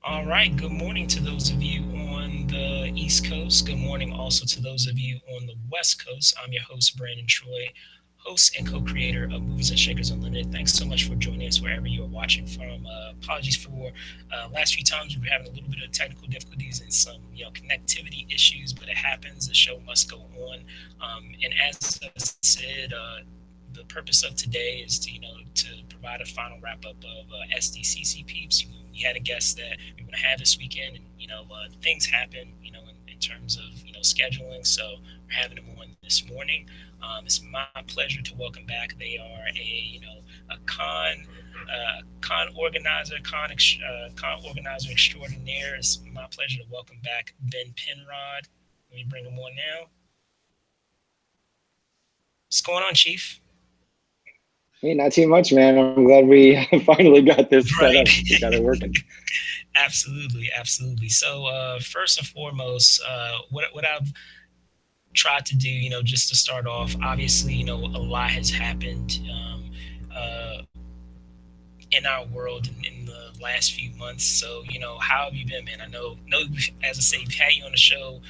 All right. Good morning to those of you on the East Coast. Good morning also to those of you on the West Coast. I'm your host, Brandon Troy, host and co creator of Movies and Shakers Unlimited. Thanks so much for joining us wherever you are watching from. Apologies for last few times we were having a little bit of technical difficulties and some connectivity issues, but it happens. The show must go on. And as I said, the purpose of today is to provide a final wrap up of SDCC Peeps. We had a guest that we were going to have this weekend, and things happen, in terms of scheduling. So we're having them on this morning. It's my pleasure to welcome back. They are a con organizer extraordinaire. It's my pleasure to welcome back Ben Penrod. Let me bring him on now. What's going on, Chief? Hey, not too much, man. I'm glad we finally got this set Right. up. We got it working. Absolutely, absolutely. So, first and foremost, what I've tried to do, just to start off, obviously, a lot has happened in our world in the last few months. So, how have you been, man? I know, as I say, we've had you on the show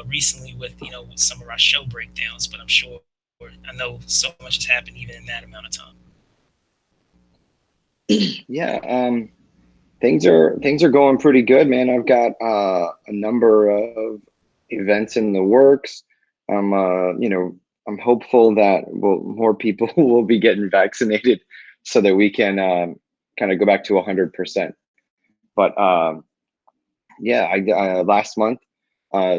recently with some of our show breakdowns, but I know so much has happened even in that amount of time. Yeah, things are going pretty good, man. I've got a number of events in the works. I'm hopeful that more people will be getting vaccinated so that we can kind of go back to 100%. But yeah, last month, uh,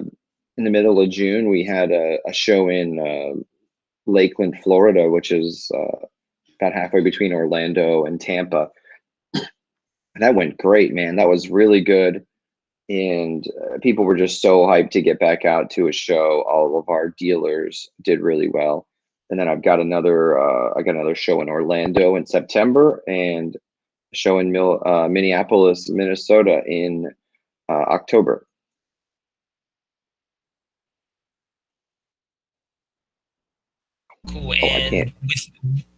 in the middle of June, we had a show in Lakeland, Florida, which is about halfway between Orlando and Tampa. That went great, man. That was really good. And people were just so hyped to get back out to a show. All of our dealers did really well. And then I got another show in Orlando in September and a show in Minneapolis, Minnesota in October. Cool. Oh, I can't. And with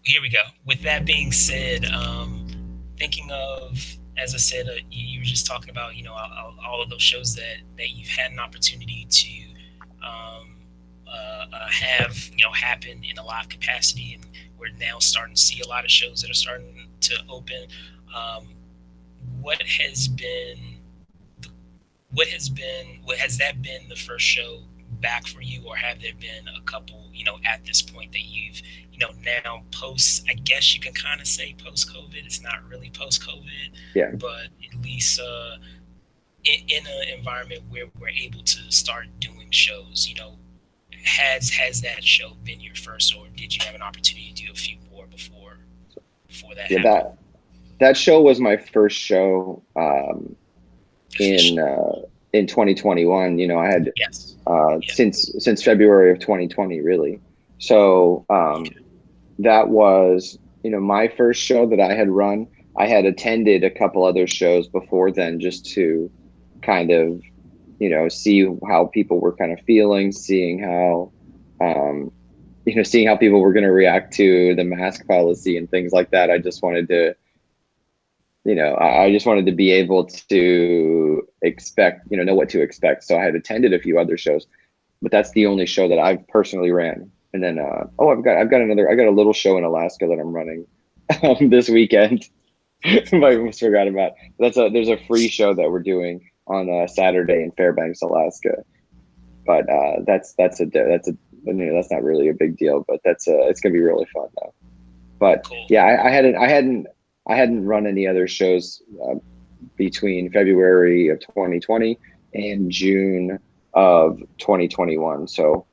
here we go. With that being said, thinking of, as I said, you were just talking about all of those shows that you've had an opportunity to have happen in a live capacity, and we're now starting to see a lot of shows that are starting to open. Um, what has been what has that been the first show back for you, or have there been a couple at this point that you've now post, I guess you can kind of say post COVID, it's not really post COVID, Yeah. but at least in an environment where we're able to start doing shows, has that show been your first, or did you have an opportunity to do a few more before that Yeah, happened that show was my first show in officially? 2021. I had Yes. Yeah. since February of 2020, really. So Okay. that was my first show that I had run. I had attended a couple other shows before then just to kind of see how people were kind of feeling, um, seeing how people were going to react to the mask policy and things like that. I just wanted to I just wanted to be able to expect, know what to expect. So I had attended a few other shows, but that's the only show that I've personally ran. And then, I got a little show in Alaska that I'm running this weekend. I almost forgot about. There's a free show that we're doing on Saturday in Fairbanks, Alaska. But that's not really a big deal, but it's gonna be really fun though. But Cool. yeah, I hadn't run any other shows between February of 2020 and June of 2021. So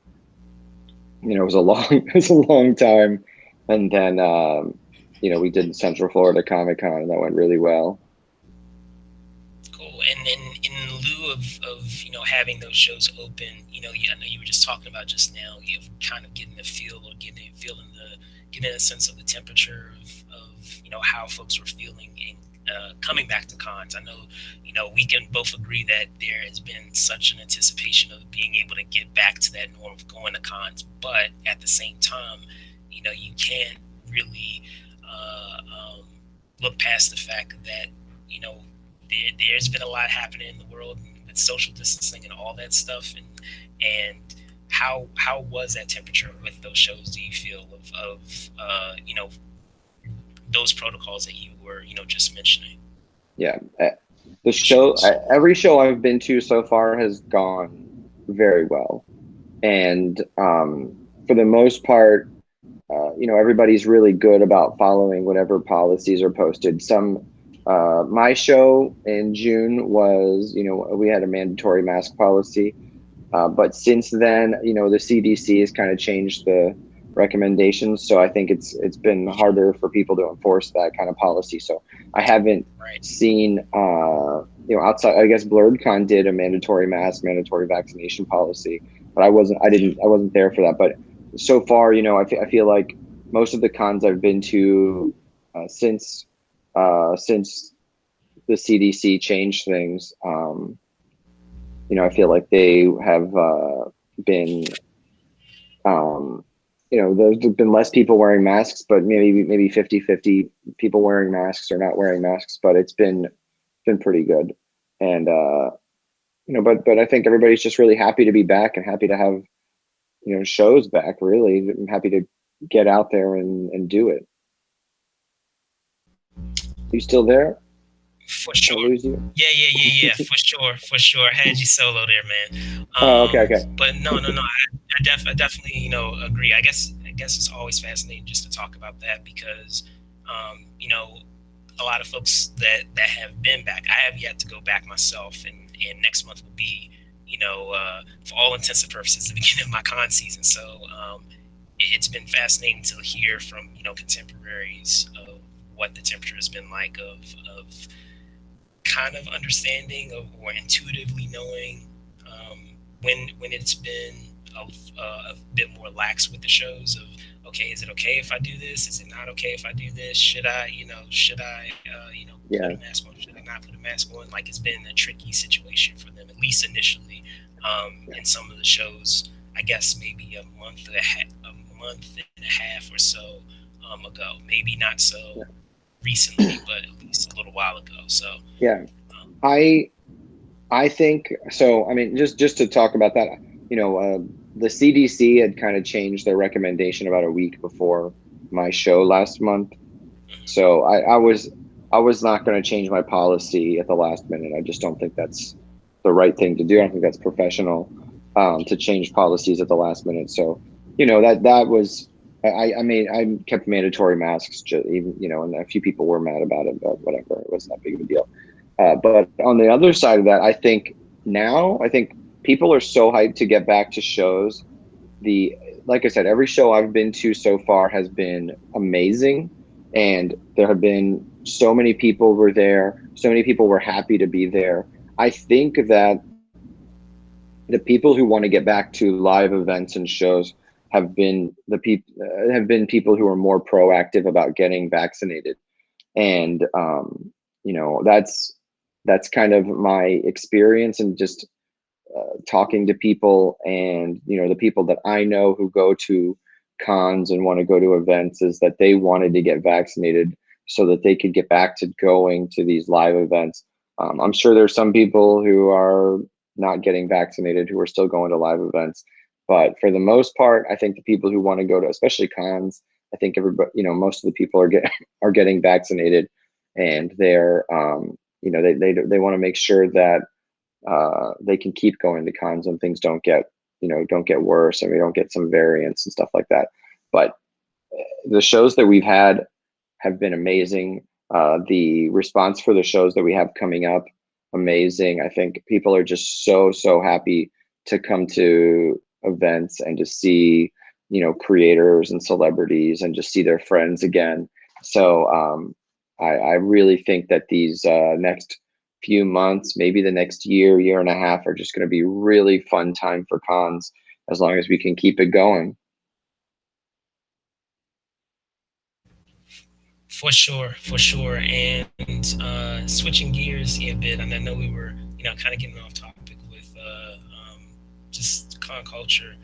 it was a long it was a long time. And then we did Central Florida Comic Con, and that went really well. Cool. And then in lieu of having those shows open, I know you were just talking about just now, you have kind of getting the feel, or getting a sense of the temperature of how folks were feeling in coming back to cons. I know we can both agree that there has been such an anticipation of being able to get back to that norm of going to cons, but at the same time, you can't really look past the fact that you know there's been a lot happening in the world with social distancing and all that stuff, and how was that temperature with those shows? Do you feel of those protocols that you were just mentioning Yeah. The with the show, shows? every show I've been to so far has gone very well. And for the most part, everybody's really good about following whatever policies are posted. My show in June was, we had a mandatory mask policy. But since then, the CDC has kind of changed the recommendations. So I think it's been harder for people to enforce that kind of policy. So I haven't Right. seen, outside. I guess BlurredCon did a mandatory mask, mandatory vaccination policy, but Yeah. I wasn't there for that. But so far, I feel like most of the cons I've been to since the CDC changed things. I feel like they have been, um, there's been less people wearing masks, but maybe 50-50 people wearing masks or not wearing masks, but it's been pretty good. And but I think everybody's just really happy to be back and happy to have shows back. Really, I'm happy to get out there and do it. You still there? For I sure. lose you. Yeah. For sure. For sure. I had you solo there, man. Oh, okay, okay. But no, no, no. I definitely, agree. I guess it's always fascinating just to talk about that because, a lot of folks that have been back. I have yet to go back myself, and next month will be, for all intents and purposes, the beginning of my con season. So it's been fascinating to hear from contemporaries of what the temperature has been like of kind of understanding of or intuitively knowing when it's been a bit more lax with the shows of okay, is it okay if I do this? Is it not okay if I do this? Should I put a Yeah, mask on? Should I not put a mask on? Like it's been a tricky situation for them at least initially. yeah, In some of the shows, I guess maybe a month and a half or so ago. Maybe not so yeah. recently, but at least a little while ago. So Yeah. um, I I think so. I mean, just to talk about that, the CDC had kind of changed their recommendation about a week before my show last month. So I was not going to change my policy at the last minute. I just don't think that's the right thing to do. I don't think that's professional to change policies at the last minute. So that was I kept mandatory masks. Even and a few people were mad about it, but whatever. It wasn't that big of a deal. But on the other side of that, I think people are so hyped to get back to shows. The Like I said, every show I've been to so far has been amazing, and there have been so many people were there. So many people were happy to be there. I think that the people who want to get back to live events and shows have been people who are more proactive about getting vaccinated, and that's kind of my experience, and just talking to people, and the people that I know who go to cons and want to go to events, is that they wanted to get vaccinated so that they could get back to going to these live events. I'm sure there's some people who are not getting vaccinated who are still going to live events, but for the most part, I think the people who want to go to, especially cons, I think everybody, most of the people are getting are getting vaccinated, and they want to make sure that they can keep going to cons and things don't get worse, and we don't get some variants and stuff like that. But the shows that we've had have been amazing. The response for the shows that we have coming up, amazing. I think people are just so happy to come to events and to see creators and celebrities and just see their friends again. So I really think that these next few months, maybe the next year and a half, are just going to be really fun time for cons, as long as we can keep it going. for sure. And switching gears a bit, and I know we were, kind of getting off topic with just con culture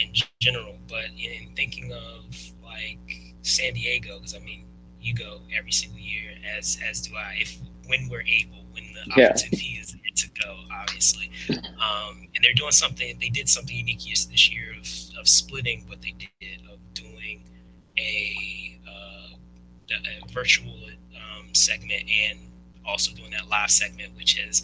in general, but in thinking of like San Diego, because I mean, you go every single year, as do I. If when we're able, when the Yeah. opportunity is there to go, obviously. And they're doing something. They did something unique this year of splitting what they did of doing a virtual segment and also doing that live segment, which has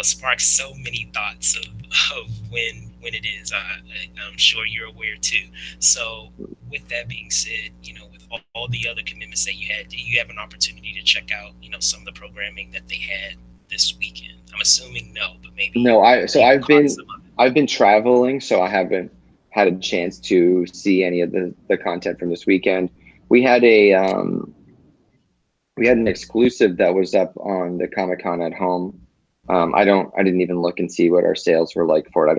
sparked so many thoughts of when it is. I'm sure you're aware too. So with that being said, with all the other commitments that you had, do you have an opportunity to check out some of the programming that they had this weekend? I'm assuming no, but maybe No, you caught some of it. I've been traveling, so I haven't had a chance to see any of the content from this weekend. We had a we had an exclusive that was up on the Comic Con at home. I didn't even look and see what our sales were like for it.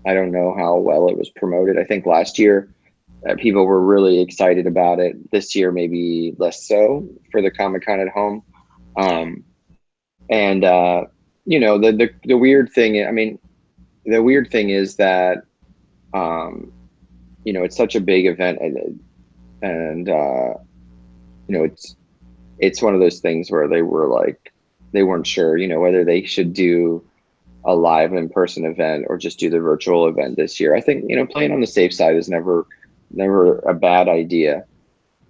I don't know how well it was promoted. I think last year people were really excited about it. This year maybe less so for the Comic Con at home. Yeah, Um, and the weird thing, I mean, the weird thing is that um, it's such a big event, and it's one of those things where they were like they weren't sure, whether they should do a live in person event or just do the virtual event this year. I think playing on the safe side is never a bad idea,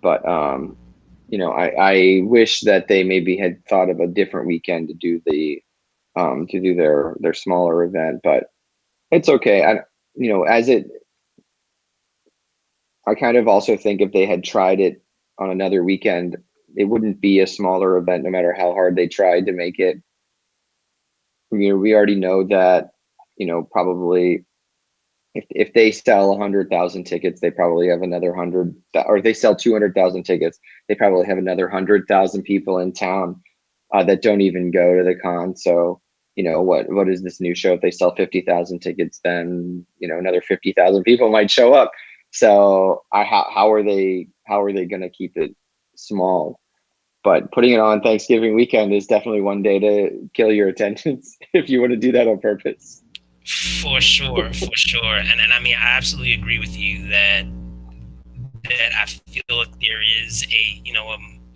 but I wish that they maybe had thought of a different weekend to do their smaller event, but it's okay. As it I kind of also think if they had tried it on another weekend, it wouldn't be a smaller event no matter how hard they tried to make it. We already know that, probably if they sell 100,000 tickets, they probably have another 100, or if they sell 200,000 tickets, they probably have another 100,000 people in town that don't even go to the con. So, what is this new show? If they sell 50,000 tickets, then another 50,000 people might show up. So, how are they going to keep it small? But putting it on Thanksgiving weekend is definitely one day to kill your attendance if you want to do that on purpose. for sure, for sure. And I mean, I absolutely agree with you that I feel like there is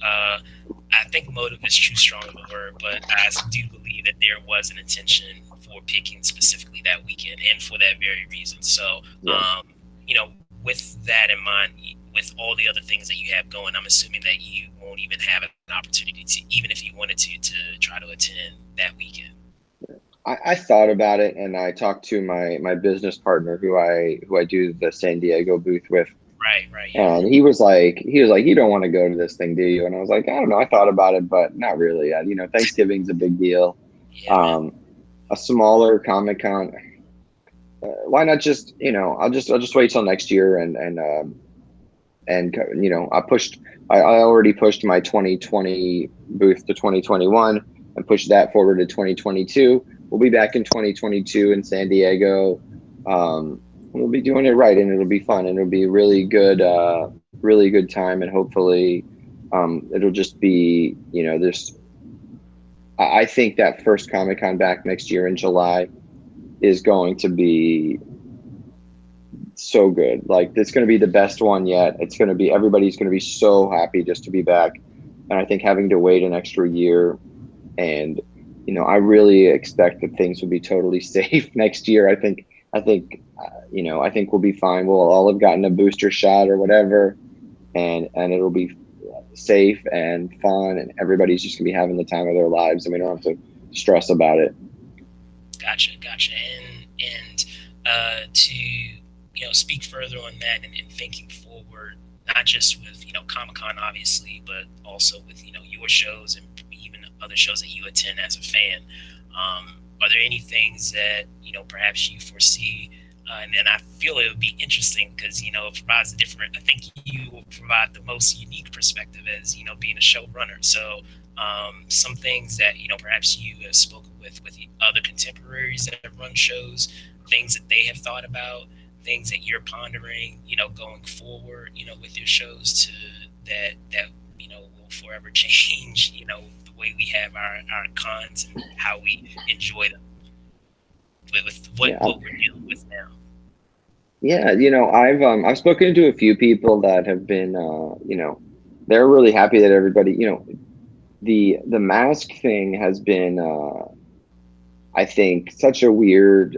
I think motive is too strong of a word, but I do believe that there was an intention for picking specifically that weekend and for that very reason. So, Yeah. with that in mind, with all the other things that you have going, I'm assuming that you won't even have an opportunity to, even if you wanted to try to attend that weekend. I thought about it, and I talked to my business partner who I do the San Diego booth with, Right, right, yeah. and he was like, you don't want to go to this thing, do you? And I was like, I don't know. I thought about it, but not really. Thanksgiving's a big deal. Yeah, man. Um, a smaller Comic Con, why not just I'll just wait till next year and I already pushed my 2020 booth to 2021 and pushed that forward to 2022. We'll be back in 2022 in San Diego. We'll be doing it right, and it'll be fun, and it'll be really good time, and hopefully it'll just be this. I think that first Comic Con back next year in July is going to be so good. Like, it's going to be the best one yet. It's going to be Everybody's going to be so happy just to be back. And I think having to wait an extra year, and I really expect that things will be totally safe next year. I think we'll be fine. We'll all have gotten a booster shot or whatever, and it'll be safe and fun, and everybody's just going to be having the time of their lives, and we don't have to stress about it. Gotcha, gotcha. And to speak further on that and thinking forward, not just with Comic Con obviously, but also with your shows and even other shows that you attend as a fan. Are there any things that perhaps you foresee? And I feel it would be interesting because it provides a different. I think you will provide the most unique perspective as being a showrunner. So some things that perhaps you have spoken with other contemporaries that run shows, things that they have thought about, things that you're pondering, going forward, with your shows to that will forever change, the way we have our cons and how we enjoy them with Yeah, what we're dealing with now. yeah. I've spoken to a few people that have been, they're really happy that everybody, the mask thing has been, I think, such a weird.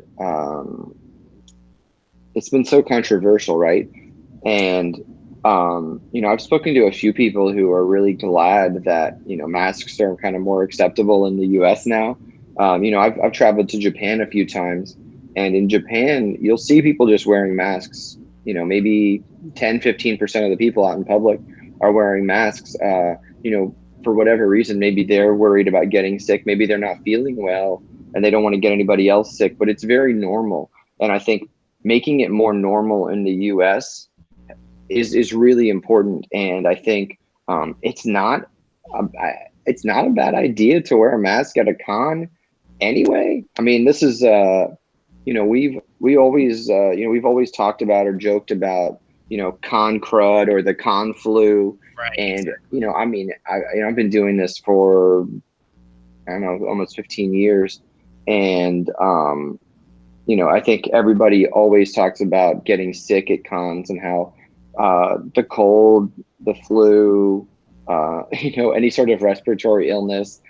It's been so controversial, right? Yeah. And I've spoken to a few people who are really glad that masks are kind of more acceptable in the U.S. now. I've traveled to Japan a few times, and in Japan, you'll see people just wearing masks. Maybe 10-15% of the people out in public are wearing masks. For whatever reason, maybe they're worried about getting sick. Maybe they're not feeling well, and they don't want to get anybody else sick. But it's very normal, and I think making it more normal in the U.S. is really important. And I think a, it's not a bad idea to wear a mask at a con anyway. I mean, this is we've always talked about or joked about con crud or the con flu. Right. And Exactly. I mean, I've been doing this for, I don't know, almost 15 years. And I think everybody always talks about getting sick at cons and how the cold, the flu, any sort of respiratory illness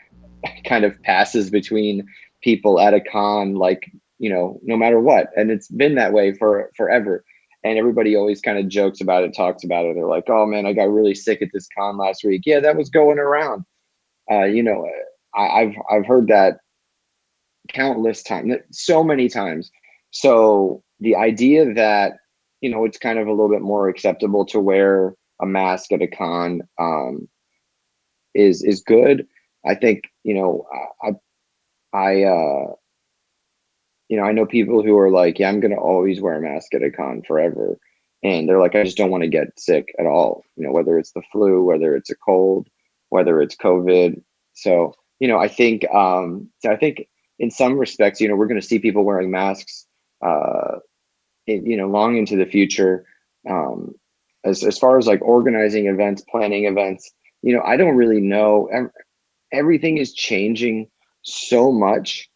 kind of passes between people at a con, like, no matter what. And it's been that way for forever. And everybody always kind of jokes about it, talks about it. They're like, oh man, I got really sick at this con last week. Yeah, that was going around. Uh, you know, I've heard that countless times, so many times. So the idea that it's kind of a little bit more acceptable to wear a mask at a con, is good. I think I I know people who are like, yeah, I'm gonna always wear a mask at a con forever, and they're like, I just don't want to get sick at all. Whether it's the flu, whether it's a cold, whether it's COVID. So I think in some respects, we're going to see people wearing masks, uh, long into the future. Um, as far as like organizing events, planning events, I don't really know. Everything is changing so much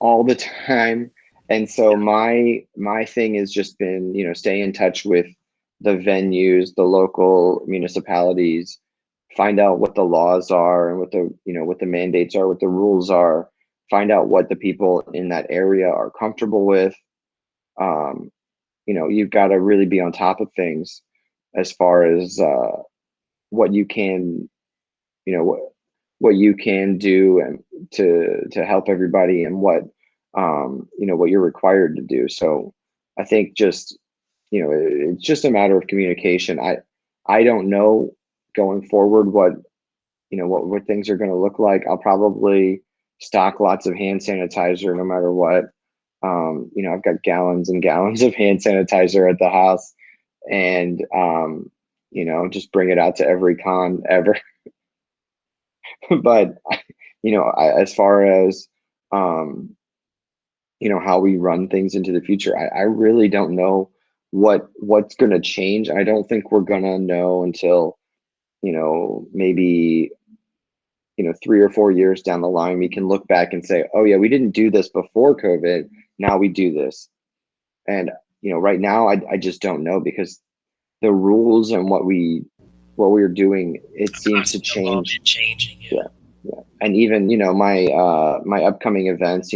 all the time. And so my thing has just been, stay in touch with the venues, the local municipalities, find out what the laws are and what the mandates are, what the rules are, find out what the people in that area are comfortable with. um, you've got to really be on top of things as far as what you can, you know what what you can do and to help everybody, and what you're required to do. So I think just it's just a matter of communication. I don't know going forward what things are going to look like. I'll probably stock lots of hand sanitizer no matter what. I've got gallons and gallons of hand sanitizer at the house, and just bring it out to every con ever. But as far as um, how we run things into the future, I really don't know what's going to change. I don't think we're going to know until maybe 3 or 4 years down the line. We can look back and say, oh yeah, we didn't do this before COVID, now we do this. And right now I just don't know, because the rules and what we are doing, it seems to Constantly evolving change. and changing. Yeah, Yeah. yeah. And even my upcoming events,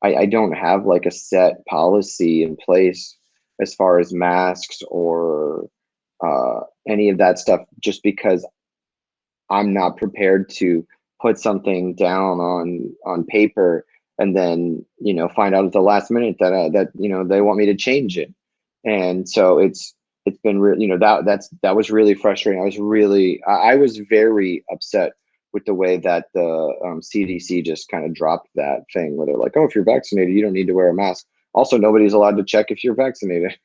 I don't have like a set policy in place as far as masks or any of that stuff, just because I'm not prepared to put something down on paper and then find out at the last minute that they want me to change it. And so it's been really, that was really frustrating. I was very upset with the way that the CDC just kind of dropped that thing where they're like, oh, if you're vaccinated, you don't need to wear a mask. Also, nobody's allowed to check if you're vaccinated.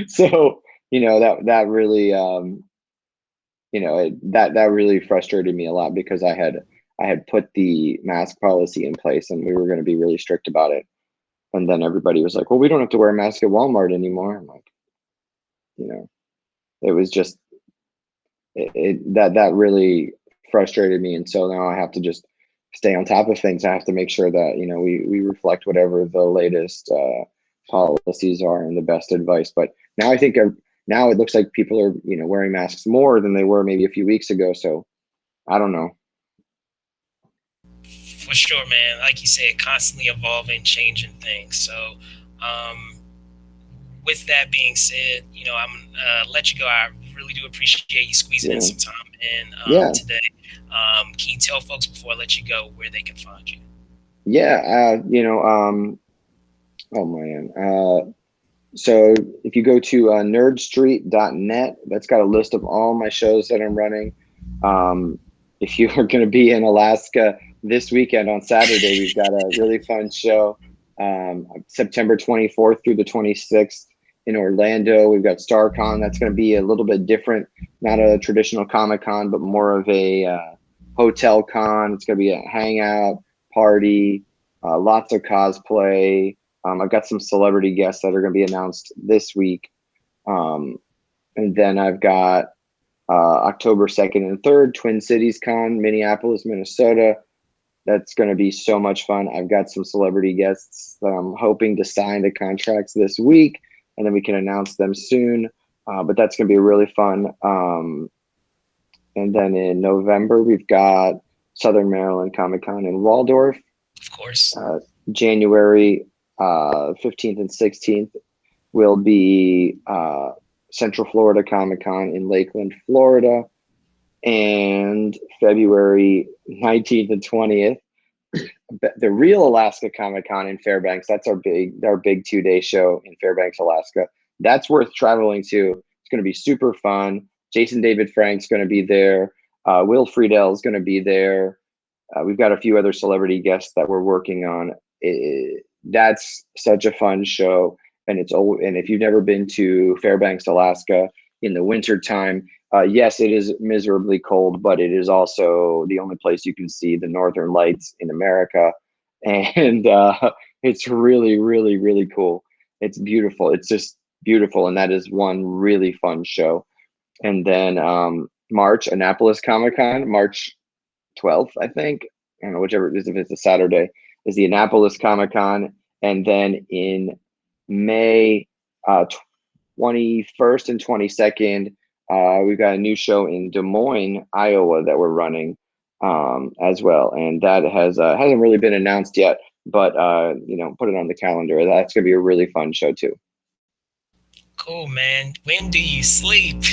So that really that really frustrated me a lot, because I had put the mask policy in place and we were going to be really strict about it, and then everybody was like, well, we don't have to wear a mask at Walmart anymore. I'm like, you know it was just that really frustrated me. And so now I have to just stay on top of things. I have to make sure that we reflect whatever the latest policies are and the best advice. But now I think now it looks like people are wearing masks more than they were maybe a few weeks ago. So I don't know. For sure, man. Like you said, constantly evolving, changing things. So, um, with that being said, I'm let you go. I really do appreciate you squeezing in some Yeah, time in yeah, today. Can you tell folks before I let you go where they can find you? yeah. Oh man. So if you go to nerdstreet.net, that's got a list of all my shows that I'm running. Um, if you are going to be in Alaska this weekend on Saturday, we've got a really fun show, September 24th through the 26th in Orlando. We've got StarCon. That's going to be a little bit different, not a traditional Comic Con, but more of a hotel con. It's going to be a hangout party, lots of cosplay. I've got some celebrity guests that are going to be announced this week. Um, and then I've got October 2nd and 3rd, Twin Cities Con, Minneapolis, Minnesota. That's going to be so much fun. I've got some celebrity guests that I'm hoping to sign the contracts this week, and then we can announce them soon. But that's going to be really fun. And then in November, we've got Southern Maryland Comic Con in Waldorf. Of course. Uh, January 15th and 16th will be Central Florida Comic Con in Lakeland, Florida, and February 19th and 20th, the real Alaska Comic Con in Fairbanks. That's our big 2 day show in Fairbanks, Alaska. That's worth traveling to. It's going to be super fun. Jason David Frank's going to be there. Will Friedel is going to be there. We've got a few other celebrity guests that we're working on. That's such a fun show, and and if you've never been to Fairbanks, Alaska, in the winter time, yes, it is miserably cold, but it is also the only place you can see the northern lights in America, and it's really, really, really cool. It's beautiful. It's just beautiful, and that is one really fun show. And then March, Annapolis Comic Con, March 12th, I think. I don't know, whichever it is, if it's a Saturday, is the Annapolis Comic Con. And then in May 21st and 22nd, we've got a new show in Des Moines, Iowa that we're running as well. And that hasn't really been announced yet, but put it on the calendar. That's going to be a really fun show too. Cool, man. When do you sleep?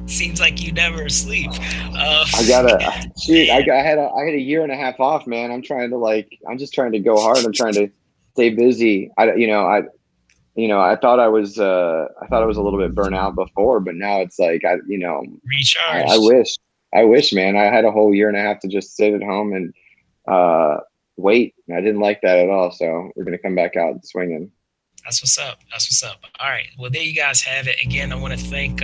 Seems like you never sleep. Uh, I gotta shoot. man, I had a year and a half off, man. I'm just trying to go hard. I'm trying to stay busy. I thought I was a little bit burnt out before, but now it's like I recharged. wish, man. I had a whole year and a half to just sit at home and uh wait. I didn't like that at all. So we're gonna come back out swinging. That's what's up. That's what's up. All right. Well, there you guys have it. Again, I want to thank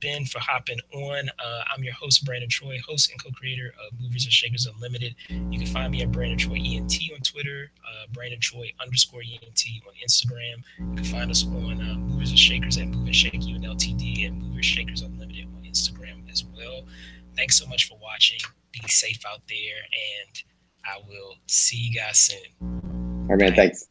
Ben for hopping on. I'm your host, Brandon Troy, host and co-creator of Movers and Shakers Unlimited. You can find me at Brandon Troy ENT on Twitter, Brandon Troy _ ENT on Instagram. You can find us on Movers and Shakers at Move and Shake UNLTD and Movers Shakers Unlimited on Instagram as well. Thanks so much for watching. Be safe out there, and I will see you guys soon. All right, man. Bye. Thanks.